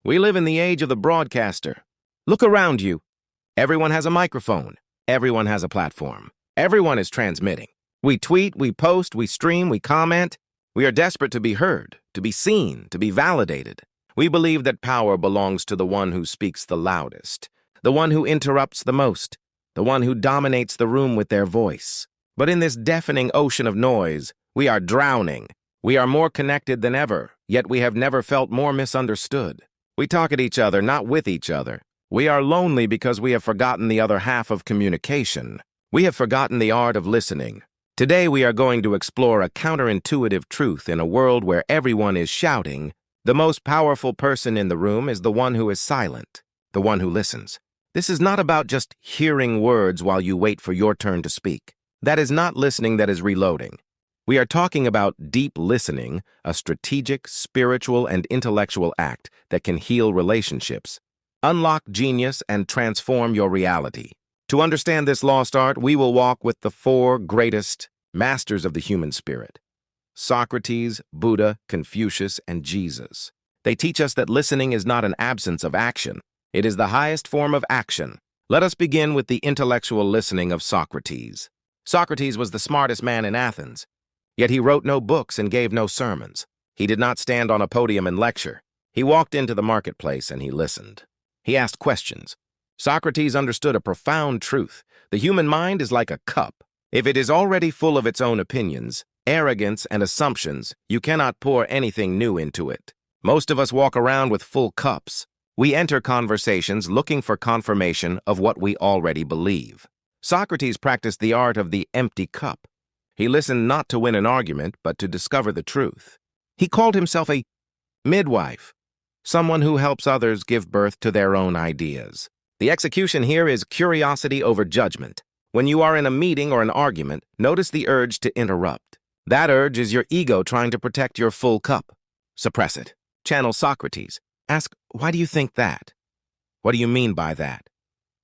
We live in the age of the broadcaster. Look around you. Everyone has a microphone. Everyone has a platform. Everyone is transmitting. We tweet, we post, we stream, we comment. We are desperate to be heard, to be seen, to be validated. We believe that power belongs to the one who speaks the loudest, the one who interrupts the most, the one who dominates the room with their voice. But in this deafening ocean of noise, we are drowning. We are more connected than ever, yet we have never felt more misunderstood. We talk at each other, not with each other. We are lonely because we have forgotten the other half of communication. We have forgotten the art of listening. Today we are going to explore a counterintuitive truth in a world where everyone is shouting. The most powerful person in the room is the one who is silent, the one who listens. This is not about just hearing words while you wait for your turn to speak. That is not listening, that is reloading. We are talking about deep listening, a strategic, spiritual, and intellectual act that can heal relationships, unlock genius, and transform your reality. To understand this lost art, we will walk with the four greatest masters of the human spirit: Socrates, Buddha, Confucius, and Jesus. They teach us that listening is not an absence of action. It is the highest form of action. Let us begin with the intellectual listening of Socrates. Socrates was the smartest man in Athens. Yet he wrote no books and gave no sermons. He did not stand on a podium and lecture. He walked into the marketplace and he listened. He asked questions. Socrates understood a profound truth. The human mind is like a cup. If it is already full of its own opinions, arrogance, and assumptions, you cannot pour anything new into it. Most of us walk around with full cups. We enter conversations looking for confirmation of what we already believe. Socrates practiced the art of the empty cup. He listened not to win an argument, but to discover the truth. He called himself a midwife, someone who helps others give birth to their own ideas. The execution here is curiosity over judgment. When you are in a meeting or an argument, notice the urge to interrupt. That urge is your ego trying to protect your full cup. Suppress it. Channel Socrates. Ask, why do you think that? What do you mean by that?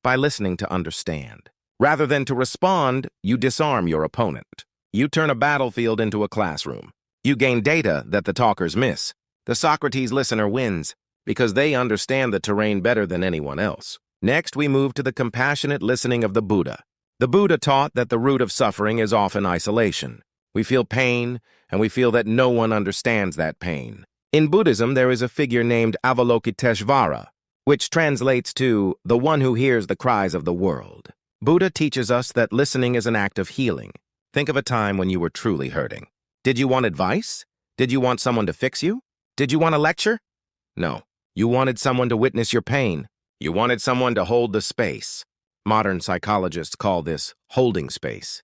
By listening to understand. Rather than to respond, you disarm your opponent. You turn a battlefield into a classroom. You gain data that the talkers miss. The Socrates listener wins because they understand the terrain better than anyone else. Next, we move to the compassionate listening of the Buddha. The Buddha taught that the root of suffering is often isolation. We feel pain, and we feel that no one understands that pain. In Buddhism, there is a figure named Avalokiteshvara, which translates to the one who hears the cries of the world. Buddha teaches us that listening is an act of healing. Think of a time when you were truly hurting. Did you want advice? Did you want someone to fix you? Did you want a lecture? No. You wanted someone to witness your pain. You wanted someone to hold the space. Modern psychologists call this holding space.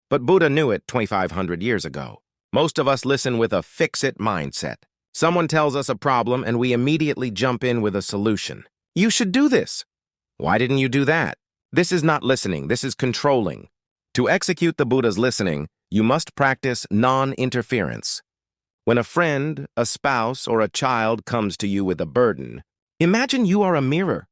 But Buddha knew it 2,500 years ago. Most of us listen with a fix-it mindset. Someone tells us a problem and we immediately jump in with a solution. You should do this. Why didn't you do that? This is not listening, this is controlling. To execute the Buddha's listening, you must practice non-interference. When a friend, a spouse, or a child comes to you with a burden, imagine you are a mirror.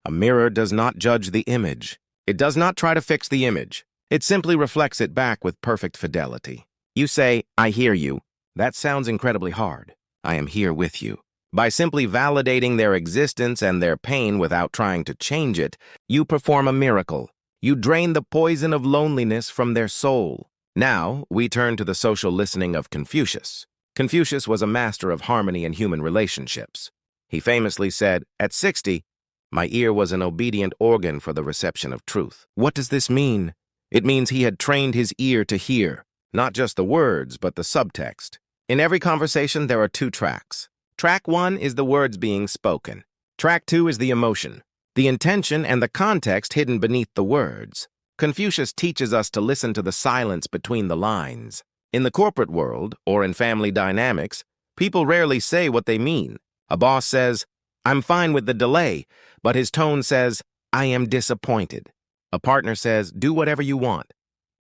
A mirror does not judge the image. It does not try to fix the image. It simply reflects it back with perfect fidelity. You say, I hear you. That sounds incredibly hard. I am here with you. By simply validating their existence and their pain without trying to change it, you perform a miracle. You drain the poison of loneliness from their soul. Now, we turn to the social listening of Confucius. Confucius was a master of harmony in human relationships. He famously said, at 60, my ear was an obedient organ for the reception of truth. What does this mean? It means he had trained his ear to hear, not just the words, but the subtext. In every conversation, there are two tracks. Track 1 is the words being spoken. Track 2 is the emotion, the intention, and the context hidden beneath the words. Confucius teaches us to listen to the silence between the lines. In the corporate world, or in family dynamics, people rarely say what they mean. A boss says, I'm fine with the delay, but his tone says, I am disappointed. A partner says, do whatever you want,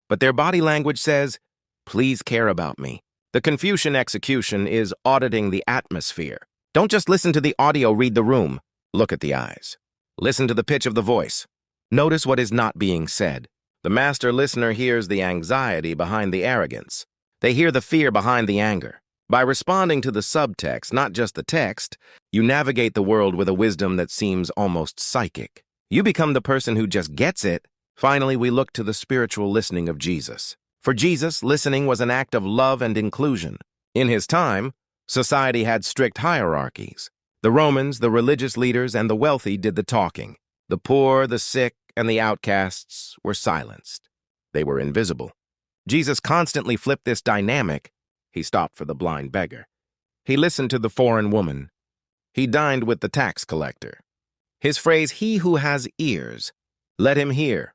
but their body language says, please care about me. The Confucian execution is auditing the atmosphere. Don't just listen to the audio, read the room. Look at the eyes. Listen to the pitch of the voice. Notice what is not being said. The master listener hears the anxiety behind the arrogance. They hear the fear behind the anger. By responding to the subtext, not just the text, you navigate the world with a wisdom that seems almost psychic. You become the person who just gets it. Finally, we look to the spiritual listening of Jesus. For Jesus, listening was an act of love and inclusion. In his time, society had strict hierarchies. The Romans, the religious leaders, and the wealthy did the talking. The poor, the sick, and the outcasts were silenced. They were invisible. Jesus constantly flipped this dynamic. He stopped for the blind beggar. He listened to the foreign woman. He dined with the tax collector. His phrase, "He who has ears, let him hear,"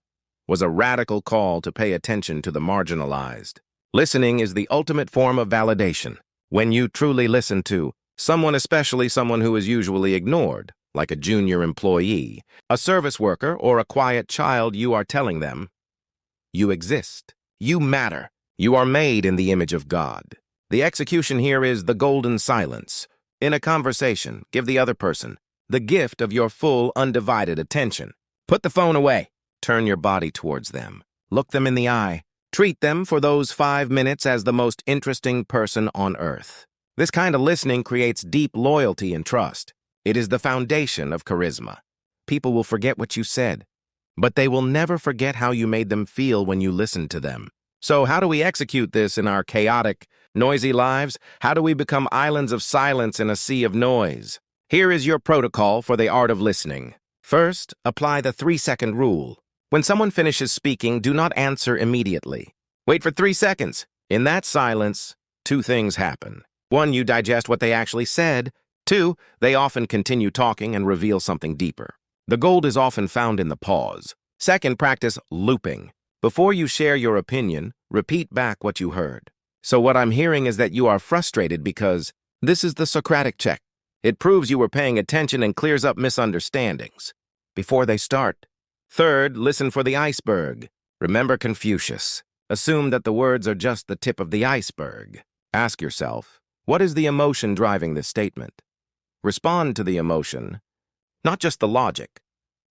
was a radical call to pay attention to the marginalized. Listening is the ultimate form of validation. When you truly listen to someone, especially someone who is usually ignored, like a junior employee, a service worker, or a quiet child, you are telling them, you exist, you matter, you are made in the image of God. The execution here is the golden silence. In a conversation, give the other person the gift of your full, undivided attention. Put the phone away. Turn your body towards them. Look them in the eye. Treat them for those 5 minutes as the most interesting person on earth. This kind of listening creates deep loyalty and trust. It is the foundation of charisma. People will forget what you said, but they will never forget how you made them feel when you listened to them. So how do we execute this in our chaotic, noisy lives? How do we become islands of silence in a sea of noise? Here is your protocol for the art of listening. First, apply the 3-second rule. When someone finishes speaking, do not answer immediately. Wait for 3 seconds. In that silence, 2 things happen. 1, you digest what they actually said. 2, they often continue talking and reveal something deeper. The gold is often found in the pause. Second, practice looping. Before you share your opinion, repeat back what you heard. So what I'm hearing is that you are frustrated because this is the Socratic check. It proves you were paying attention and clears up misunderstandings before they start. Third, listen for the iceberg. Remember Confucius. Assume that the words are just the tip of the iceberg. Ask yourself, what is the emotion driving this statement? Respond to the emotion, not just the logic.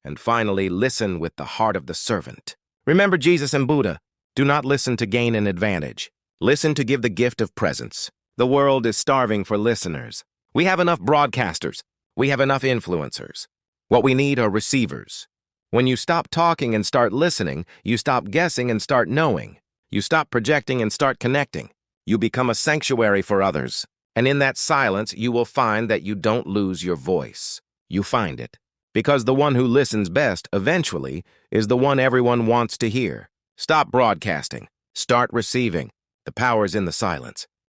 And finally, listen with the heart of the servant. Remember Jesus and Buddha. Do not listen to gain an advantage. Listen to give the gift of presence. The world is starving for listeners. We have enough broadcasters. We have enough influencers. What we need are receivers. When you stop talking and start listening, you stop guessing and start knowing. You stop projecting and start connecting. You become a sanctuary for others. And in that silence, you will find that you don't lose your voice. You find it. Because the one who listens best, eventually, is the one everyone wants to hear. Stop broadcasting. Start receiving. The power's in the silence.